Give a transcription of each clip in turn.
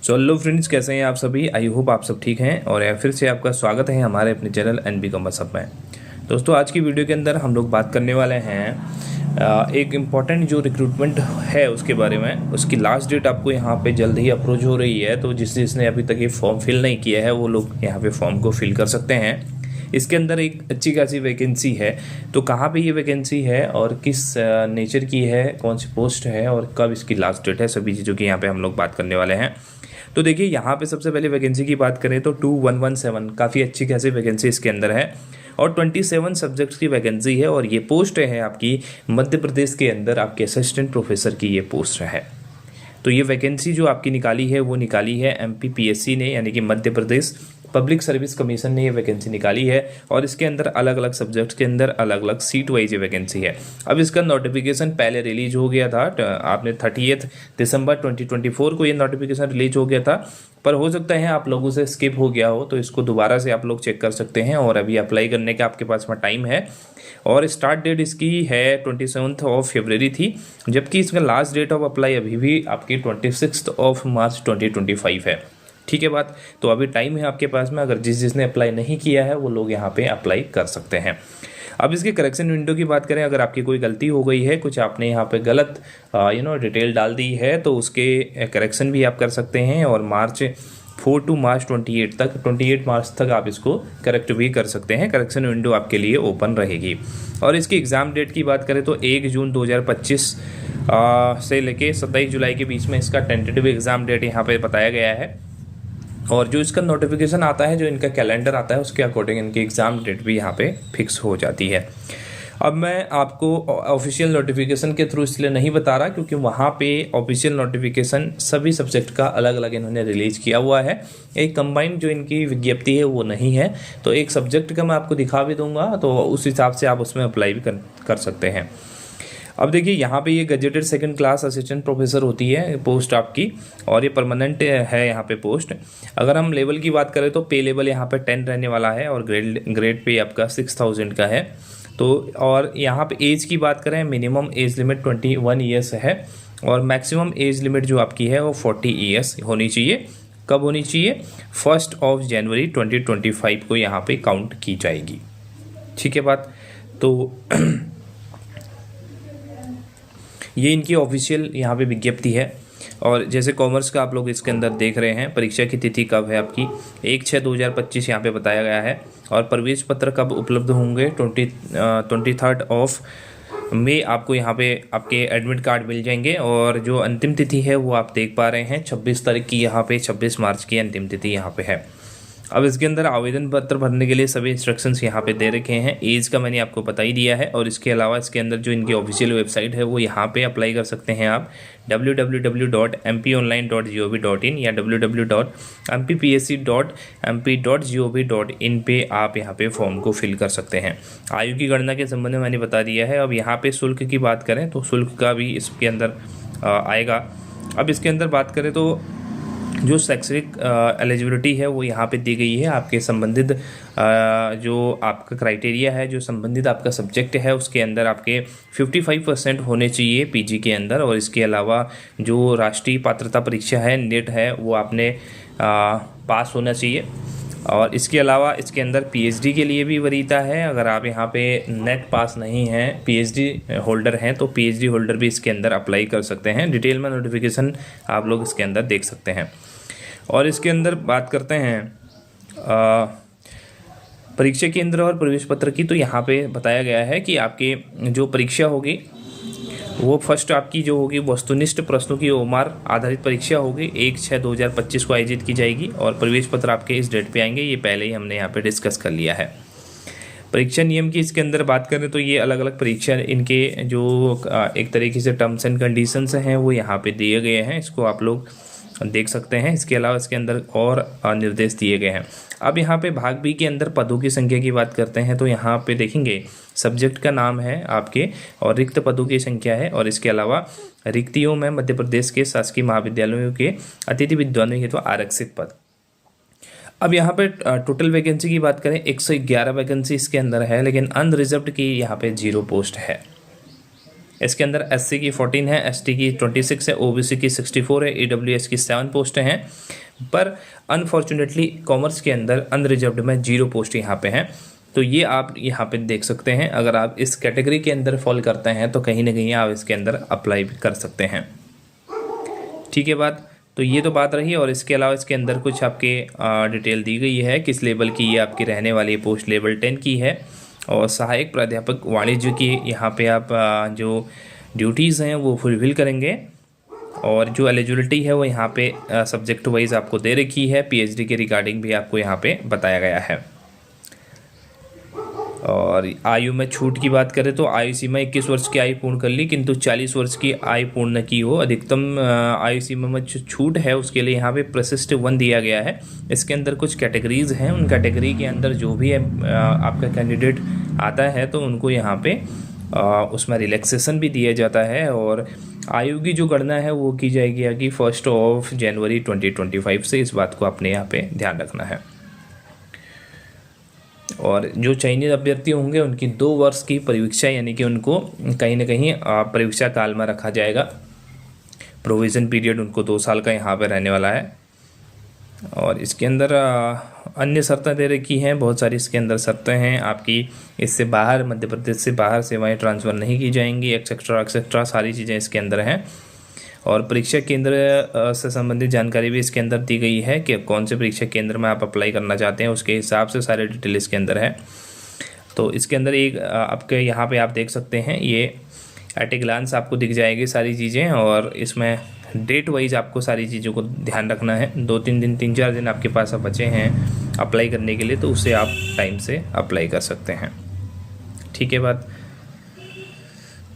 So hello friends, कैसे हैं आप सभी। आई होप आप सब ठीक हैं और फिर से आपका स्वागत है हमारे अपने चैनल एनबी कॉमर्स हब में। दोस्तों, आज की वीडियो के अंदर हम लोग बात करने वाले हैं एक इम्पॉर्टेंट जो रिक्रूटमेंट है उसके बारे में। उसकी लास्ट डेट आपको यहाँ पे जल्द ही अप्रोच हो रही है, तो जिसने अभी तक ये फॉर्म फिल नहीं किया है वो लोग यहाँ पे फॉर्म को फिल कर सकते हैं। इसके अंदर एक अच्छी खासी वैकेंसी है। तो कहाँ पे ये वैकेंसी है और किस नेचर की है, कौन सी पोस्ट है और कब इसकी लास्ट डेट है, सभी चीज़ों की यहाँ पे हम लोग बात करने वाले हैं। तो देखिए, यहाँ पे सबसे पहले वैकेंसी की बात करें तो 2117 काफ़ी अच्छी खासी वैकेंसी इसके अंदर है और 27 सब्जेक्ट्स की वैकेंसी है। और ये पोस्ट है आपकी मध्य प्रदेश के अंदर आपके असिस्टेंट प्रोफेसर की ये पोस्ट है। तो ये वैकेंसी जो आपकी निकाली है वो निकाली है MPPSC ने, यानी कि Madhya Pradesh public service commission ने ये वैकेंसी निकाली है। और इसके अंदर अलग अलग सब्जेक्ट्स के अंदर अलग अलग सीट वाइज ये वैकेंसी है। अब इसका नोटिफिकेशन पहले रिलीज हो गया था, आपने 30 दिसंबर 2024 को ये नोटिफिकेशन रिलीज हो गया था, पर हो सकता है आप लोगों से स्किप हो गया हो, तो इसको दोबारा से आप लोग चेक कर सकते हैं। और अभी अप्लाई करने का आपके पास में टाइम है और स्टार्ट डेट इसकी है 27 फरवरी थी, जबकि इसका लास्ट डेट ऑफ अप्लाई अभी भी आपकी 26 मार्च 2025 है। ठीक है बात। तो अभी टाइम है आपके पास में, अगर जिसने अप्लाई नहीं किया है वो लोग यहाँ पे अप्लाई कर सकते हैं। अब इसके करेक्शन विंडो की बात करें, अगर आपकी कोई गलती हो गई है, कुछ आपने यहाँ पे गलत डिटेल डाल दी है, तो उसके करेक्शन भी आप कर सकते हैं। और मार्च 4 to मार्च 28 मार्च तक आप इसको करेक्ट भी कर सकते हैं। करेक्शन विंडो आपके लिए ओपन रहेगी। और इसकी एग्ज़ाम डेट की बात करें तो 1 जून 2025 से लेके 27 जुलाई के बीच में इसका टेंटेटिव एग्ज़ाम डेट यहाँ पे बताया गया है। और जो इसका नोटिफिकेशन आता है, जो इनका कैलेंडर आता है, उसके अकॉर्डिंग इनकी एग्ज़ाम डेट भी यहाँ पे फिक्स हो जाती है। अब मैं आपको ऑफिशियल नोटिफिकेशन के थ्रू इसलिए नहीं बता रहा क्योंकि वहाँ पे ऑफिशियल नोटिफिकेशन सभी सब्जेक्ट का अलग अलग इन्होंने रिलीज किया हुआ है। एक कंबाइंड जो इनकी विज्ञप्ति है वो नहीं है, तो एक सब्जेक्ट का मैं आपको दिखा भी दूंगा, तो उस हिसाब से आप उसमें अप्लाई भी कर सकते हैं। अब देखिए, यहाँ पे ये gazetted second class assistant professor होती है पोस्ट आपकी, और ये परमानेंट है यहाँ पे पोस्ट। अगर हम लेवल की बात करें तो पे लेवल यहाँ पे 10 रहने वाला है और ग्रेड पे आपका 6000 का है। तो और यहाँ पे एज की बात करें, मिनिमम एज लिमिट 21 ईयर्स है और मैक्सिमम एज लिमिट जो आपकी है वो 40 ईयर्स होनी चाहिए। कब होनी चाहिए? 1 जनवरी 2025 को यहाँ पे काउंट की जाएगी। ठीक है बात। तो ये इनकी ऑफिशियल यहाँ पे विज्ञप्ति है। और जैसे कॉमर्स का आप लोग इसके अंदर देख रहे हैं, परीक्षा की तिथि कब है आपकी 1/6/2025 यहाँ पे बताया गया है। और प्रवेश पत्र कब उपलब्ध होंगे 23 मई आपको यहाँ पे आपके एडमिट कार्ड मिल जाएंगे। और जो अंतिम तिथि है वो आप देख पा रहे हैं 26 तारीख की, यहाँ पे 26 मार्च की अंतिम तिथि यहाँ पे है। अब इसके अंदर आवेदन पत्र भरने के लिए सभी इंस्ट्रक्शंस यहाँ पे दे रखे हैं। एज का मैंने आपको बता ही दिया है। और इसके अलावा इसके अंदर जो इनकी ऑफिशियल वेबसाइट है वो यहाँ पे अप्लाई कर सकते हैं आप, www.mpionline.gov.in या www.mppsc.mp.gov.in पे आप यहाँ पे फॉर्म को फिल कर सकते हैं। आयु की गणना के संबंध में मैंने बता दिया है। अब यहाँ पे शुल्क की बात करें तो शुल्क का भी इसके अंदर आएगा। अब इसके अंदर बात करें तो जो शैक्षणिक एलिजिबिलिटी है वो यहाँ पे दी गई है। आपके संबंधित जो आपका क्राइटेरिया है, जो संबंधित आपका सब्जेक्ट है, उसके अंदर आपके 55% होने चाहिए पीजी के अंदर। और इसके अलावा जो राष्ट्रीय पात्रता परीक्षा है, नेट है, वो आपने पास होना चाहिए। और इसके अलावा इसके अंदर पीएचडी के लिए भी वरीयता है। अगर आप यहाँ पे नेट पास नहीं हैं, पीएचडी होल्डर हैं, तो पीएचडी होल्डर भी इसके अंदर अप्लाई कर सकते हैं। डिटेल में नोटिफिकेशन आप लोग इसके अंदर देख सकते हैं। और इसके अंदर बात करते हैं परीक्षा केंद्र और प्रवेश पत्र की, तो यहाँ पे बताया गया है कि आपके जो परीक्षा होगी वो फर्स्ट आपकी जो होगी वस्तुनिष्ठ प्रश्नों की ओमार आधारित परीक्षा होगी, 1/6/2025 को आयोजित की जाएगी। और प्रवेश पत्र आपके इस डेट पे आएंगे, ये पहले ही हमने यहाँ पे डिस्कस कर लिया है। परीक्षा नियम की इसके अंदर बात करें तो ये अलग अलग परीक्षा इनके जो एक तरीके से टर्म्स एंड कंडीशंस हैं वो यहाँ पे दिए गए हैं, इसको आप लोग देख सकते हैं। इसके अलावा इसके अंदर और निर्देश दिए गए हैं। अब यहाँ पे भाग बी के अंदर पदों की संख्या की बात करते हैं तो यहाँ पे देखेंगे सब्जेक्ट का नाम है आपके और रिक्त पदों की संख्या है। और इसके अलावा रिक्तियों में मध्य प्रदेश के शासकीय महाविद्यालयों के अतिथि विद्वानों हेतु आरक्षित पद। अब यहाँ पे टोटल वैकेंसी की बात करें 111 वैकेंसी इसके अंदर है, लेकिन अनरिजर्व्ड की यहाँ पे 0 पोस्ट है। इसके अंदर SC की 14 है, ST की 26 है, OBC की 64 है, EWS की 7 पोस्टें हैं। पर अनफॉर्चुनेटली कॉमर्स के अंदर अनरिजर्व्ड में 0 पोस्ट यहाँ पे हैं। तो ये आप यहाँ पे देख सकते हैं, अगर आप इस कैटेगरी के अंदर फॉल करते हैं तो कहीं ना कहीं आप इसके अंदर अप्लाई भी कर सकते हैं। ठीक है बात, तो ये तो बात रही। और इसके अलावा इसके अंदर कुछ आपके डिटेल दी गई है किस लेवल की ये आपकी रहने वाली पोस्ट लेवल 10 की है, और सहायक प्राध्यापक वाणिज्य की यहाँ पे आप जो ड्यूटीज़ हैं वो फुलफिल करेंगे। और जो एलिजिबिलिटी है वो यहाँ पे सब्जेक्ट वाइज आपको दे रखी है, PhD के रिगार्डिंग भी आपको यहाँ पे बताया गया है। और आयु में छूट की बात करें तो आयु सीमा 21 वर्ष की आयु पूर्ण कर ली, किंतु 40 वर्ष की आयु पूर्ण न की हो। अधिकतम आयु सीमा में जो छूट है उसके लिए यहाँ पे प्रशिष्ट 1 दिया गया है। इसके अंदर कुछ कैटेगरीज हैं, उन कैटेगरी के अंदर जो भी है आपका कैंडिडेट आता है तो उनको यहाँ पे उसमें रिलैक्सेशन भी दिया जाता है। और आयु की जो गणना है वो की जाएगी कि 1 जनवरी 2025 से। इस बात को आपने यहाँ पे ध्यान रखना है। और जो चयनित अभ्यर्थी होंगे उनकी 2 वर्ष की परीक्षा, यानी कि उनको कहीं ना कहीं परीक्षा काल में रखा जाएगा। प्रोविज़न पीरियड उनको 2 साल का यहाँ पे रहने वाला है। और इसके अंदर अन्य शर्तें दे रखी हैं, बहुत सारी इसके अंदर शर्तें हैं आपकी। इससे बाहर, मध्य प्रदेश से बाहर सेवाएं ट्रांसफ़र नहीं की जाएंगी, एक्सेट्रा एक्सेट्रा सारी चीज़ें इसके अंदर हैं। और परीक्षा केंद्र से संबंधित जानकारी भी इसके अंदर दी गई है कि कौन से परीक्षा केंद्र में आप अप्लाई करना चाहते हैं, उसके हिसाब से सारे डिटेल इसके अंदर है। तो इसके अंदर एक आपके यहाँ पे आप देख सकते हैं, ये एट ए ग्लांस आपको दिख जाएगी सारी चीज़ें। और इसमें डेट वाइज आपको सारी चीज़ों को ध्यान रखना है। 2-3 दिन 3-4 दिन आपके पास अब बचे हैं अप्लाई करने के लिए, तो उससे आप टाइम से अप्लाई कर सकते हैं। ठीक है बात,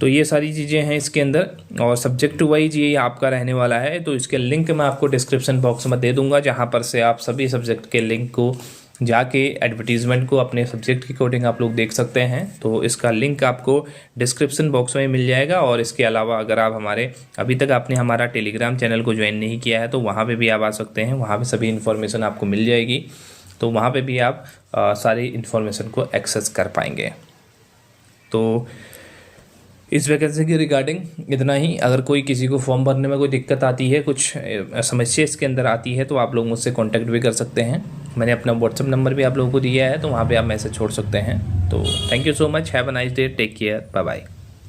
तो ये सारी चीज़ें हैं इसके अंदर। और सब्जेक्ट वाइज ये आपका रहने वाला है, तो इसके लिंक मैं आपको डिस्क्रिप्शन बॉक्स में दे दूंगा, जहाँ पर से आप सभी सब्जेक्ट के लिंक को जाके एडवर्टीज़मेंट को अपने सब्जेक्ट के अकॉर्डिंग आप लोग देख सकते हैं। तो इसका लिंक आपको डिस्क्रिप्शन बॉक्स में मिल जाएगा। और इसके अलावा अगर आप अभी तक आपने हमारा टेलीग्राम चैनल को ज्वाइन नहीं किया है तो वहाँ पर भी आप आ सकते हैं, वहाँ पर सभी इन्फॉर्मेशन आपको मिल जाएगी। तो वहाँ पर भी आप सारी इन्फॉर्मेशन को एक्सेस कर पाएंगे। तो इस वैकेंसी की रिगार्डिंग इतना ही। अगर कोई किसी को फॉर्म भरने में कोई दिक्कत आती है, कुछ समस्या इसके अंदर आती है, तो आप लोग मुझसे कांटेक्ट भी कर सकते हैं। मैंने अपना व्हाट्सएप नंबर भी आप लोगों को दिया है, तो वहाँ पे आप मैसेज छोड़ सकते हैं। तो thank you so much, have a nice day, take care, bye bye.